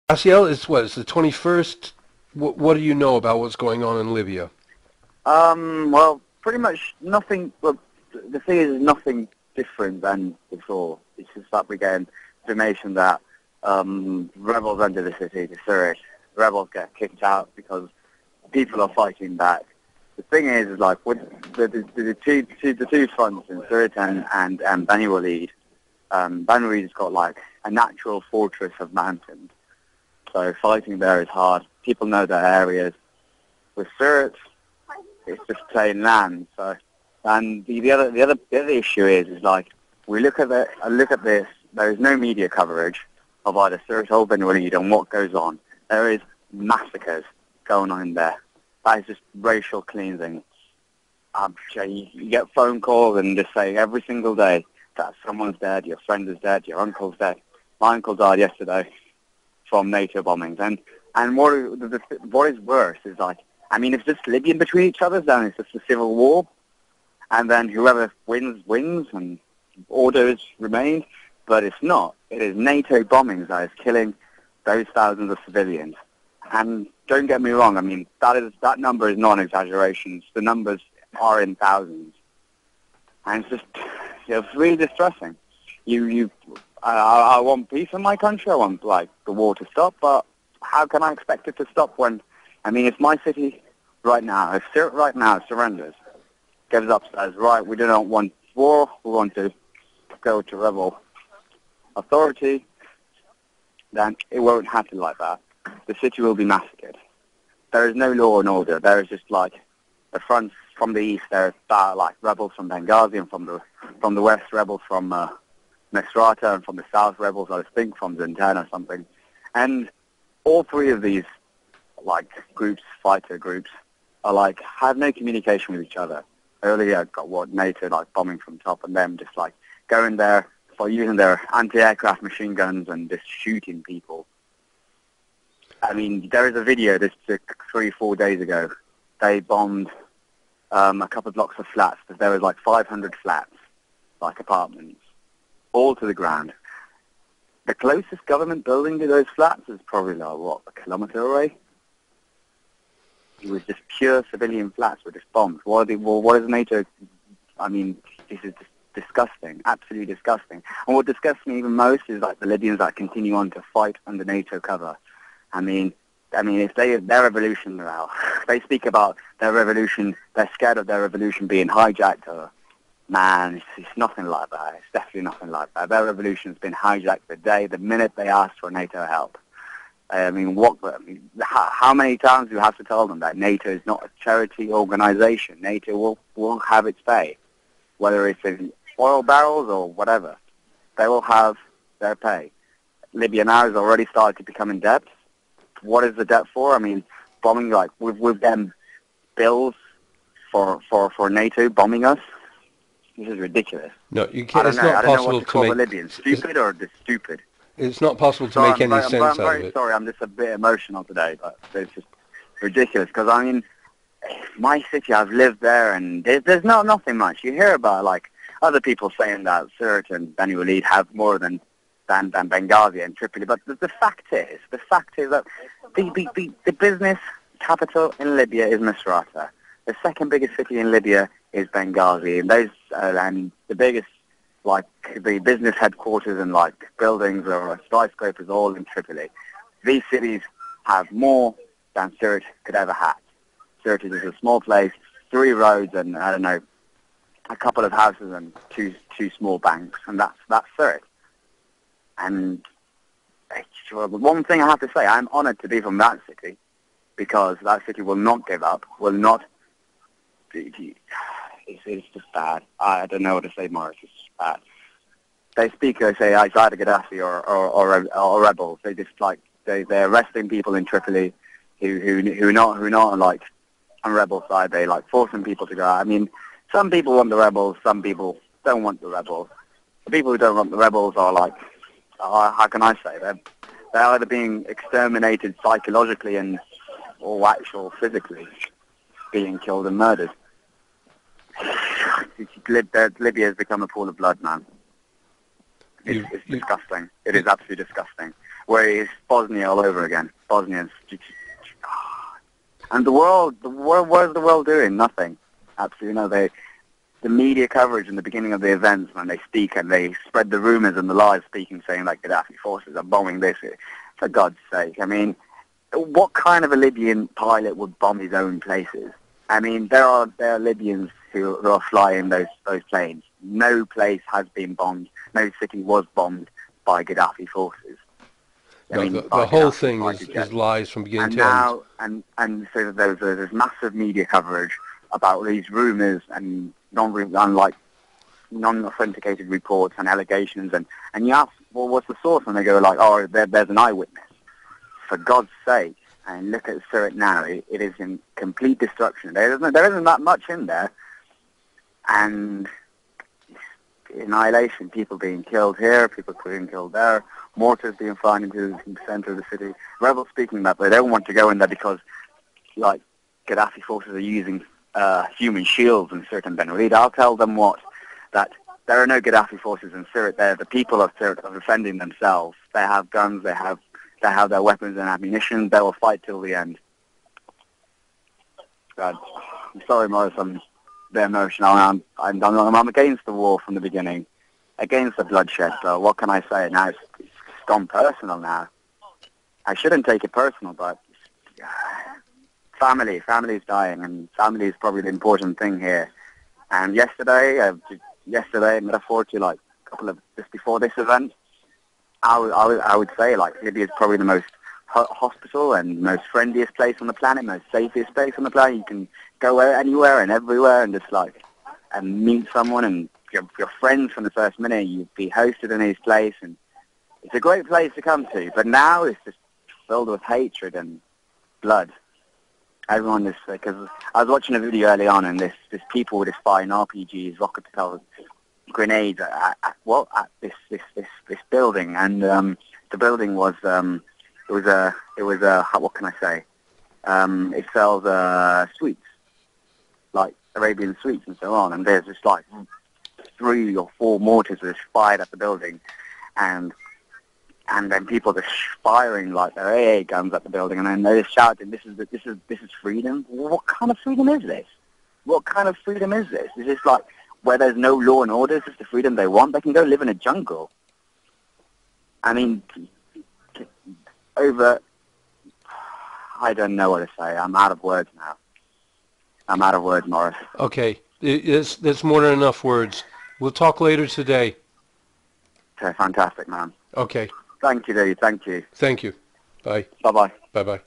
Asiel, it's what? It's the 21st. What do you know about what's going on in Libya? Well, pretty much nothing. Well, the thing is, nothing different than before. It's just that we get information that rebels enter the city, the Syrians. Rebels get kicked out because people are fighting back. The thing is like with the two fronts in Syria and Bani Walid. Bani Walid's got like a natural fortress of mountains, so fighting there is hard. People know their areas. With Syria, it's just plain land. So, and the other issue is like we look at this. There is no media coverage of either Syria or Bani Walid on what goes on. There is massacres going on in there. That is just racial cleansing. I'm sure you get phone calls and just say every single day that someone's dead, your friend is dead, your uncle's dead. My uncle died yesterday from NATO bombings. And what is worse is like, I mean, if it's just Libyan between each other, then it's just a civil war. And then whoever wins, wins, and orders remain. But it's not. It is NATO bombings that is killing those thousands of civilians. And don't get me wrong, I mean, that number is not an exaggeration. The numbers are in thousands. And it's just, it's really distressing. I want peace in my country. I want, like, the war to stop, but how can I expect it to stop when, I mean, if my city right now, if Syria right now surrenders, gives up, says, right, we do not want war, we want to go to rebel authority, then it won't happen like that. The city will be massacred. There is no law and order. There is just like the fronts from the east. There are like rebels from Benghazi, and from the west rebels from Misrata, and from the south rebels I think from Zintan or something. And all three of these like groups, fighter groups, are like have no communication with each other. Earlier got what NATO like bombing from top, and them just like going there for using their anti-aircraft machine guns and just shooting people. I mean, there is a video this took 3-4 days ago. They bombed a couple of blocks of flats. There was like 500 flats, like apartments, all to the ground. The closest government building to those flats is probably like, what, a kilometre away? It was just pure civilian flats were just bombed. What is NATO? I mean, this is just disgusting, absolutely disgusting. And what disgusts me even most is like the Libyans that continue on to fight under NATO cover. I mean, if their revolution now, they speak about their revolution, they're scared of their revolution being hijacked. Or, man, it's nothing like that. It's definitely nothing like that. Their revolution's been hijacked the minute they asked for NATO help. I mean, how many times do you have to tell them that NATO is not a charity organization? NATO will have its pay, whether it's in oil barrels or whatever. They will have their pay. Libya now has already started to become in debt. What is the debt for? I mean, bombing, like, we've them bills for NATO bombing us. This is ridiculous. No, you can't. It's not I don't know possible what to call to the make. Libyans. Stupid or just stupid? It's not possible to Sorry, make any sense I'm out of very it. sorry. I'm just a bit emotional today, but it's just ridiculous. Because I mean, my city, I've lived there, and there's nothing much. You hear about like other people saying that Syria and Bani Walid have more than Benghazi and Tripoli, but the fact is that the business capital in Libya is Misrata. The second biggest city in Libya is Benghazi, and those and the biggest like the business headquarters and like buildings or skyscrapers all in Tripoli. These cities have more than Syria could ever have. Syria is a small place, 3 roads, and I don't know, a couple of houses and two small banks, and that's Syria. And one thing I have to say, I'm honored to be from that city, because that city will not give up, will not. It's just bad. I don't know what to say more. It's just bad. They say Aizada Gaddafi or rebels. They just like they're arresting people in Tripoli who not like on rebel side. They like forcing people to go out. I mean, some people want the rebels, some people don't want the rebels. The people who don't want the rebels are like, how can I say, they're either being exterminated psychologically or actual physically being killed and murdered. Libya has become a pool of blood, man. It's disgusting. It is absolutely disgusting. where it's Bosnia all over again. Bosnians. And the world, what is the world doing? Nothing. Absolutely no. The media coverage in the beginning of the events when they speak and they spread the rumors and the lies speaking, saying like Gaddafi forces are bombing this. For God's sake, I mean, what kind of a Libyan pilot would bomb his own places? I mean, there are Libyans who are flying those planes. No place has been bombed. No city was bombed by Gaddafi forces. I No, mean, the whole thing is lies from beginning to end. And so there's massive media coverage about these rumors and non-authenticated reports and allegations, and you ask, well, what's the source? And they go like, oh, there's an eyewitness. For God's sake, and look at Surat now. It is in complete destruction. There isn't that much in there, and annihilation. People being killed here, people being killed there, mortars being fired into the center of the city. Rebels speaking that they don't want to go in there because, like, Gaddafi forces are using human shields in Surat and Ben Walid. I'll tell them that there are no Gaddafi forces in Surat. The people of Surat are defending themselves. They have guns. They have their weapons and ammunition. They will fight till the end. God, I'm sorry, Morris. I'm a bit emotional. I'm against the war from the beginning, against the bloodshed. So what can I say? Now it's gone personal now. I shouldn't take it personal, but family's dying, and family is probably the important thing here. And yesterday, metaphorically, like just before this event, I would say like Libya is probably the most hospital and most friendliest place on the planet, most safest place on the planet. You can go anywhere and everywhere and just and meet someone, and your friends from the first minute. You'd be hosted in his place, and it's a great place to come to. But now it's just filled with hatred and blood. Everyone is, because I was watching a video early on, and this people were just firing RPGs, rocket propelled grenades at this building, and the building was it was a what can I say? It sells sweets, like Arabian sweets and so on, and there's just like 3 or 4 mortars just fired at the building, and then people just firing like their AA guns at the building, and then they're just shouting, "This is freedom." What kind of freedom is this? What kind of freedom is this? Is this like where there's no law and order? Is this the freedom they want? They can go live in a jungle. I mean, I don't know what to say. I'm out of words now. I'm out of words, Morris. Okay, that's more than enough words. We'll talk later today. Okay, fantastic, man. Okay. Thank you, dude. Thank you. Thank you. Bye. Bye-bye. Bye-bye.